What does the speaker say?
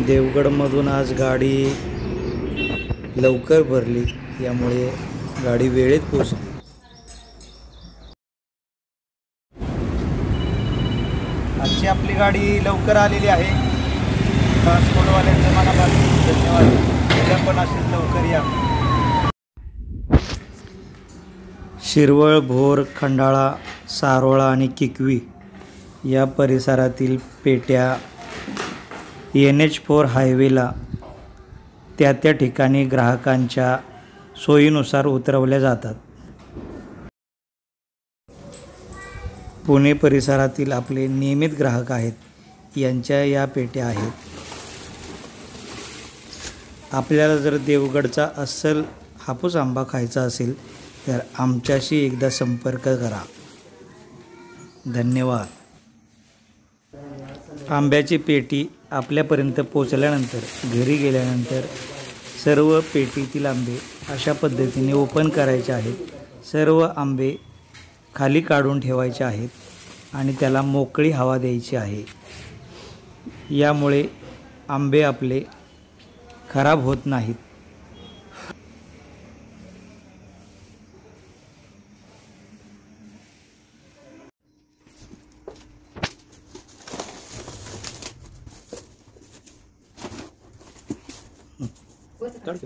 देवगडमधून आज गाडी लवकर भरली, यामुळे गाडी वेळेत पोहोचली। आजची आपली गाडी लवकर आलेली आहे। ट्रान्सपोर्टवाल्यांचे मनापासून धन्यवाद। उद्या पण असेच लवकर या। शिरवळ, भोर, खंडाळा, सारोळा आणि किकवी या परिसरातील पेट्या NH4 हायवेला त्या ठिकाणी ग्राहकांच्या सोयीनुसार उतरवल्या जातात। पुणे परिसरातील आपले नियमित ग्राहक आहेत, यांच्या या पेट्या आहेत। आपल्याला जर देवगडचा अस्सल हापूस आंबा खायचा असेल तर आमच्याशी एकदा संपर्क करा। धन्यवाद। आंब्याची पेटी आपल्यापर्यंत पोचल्यानंतर घरी गेल्यानंतर सर्व पेटीतील आंबे अशा पद्धतीने ओपन करायचे आहेत। सर्व आंबे खाली काढून ठेवायचे आहेत आणि त्याला मोकळी हवा द्यायची आहे। यामुळे आंबे आपले खराब होत नाहीत। काढ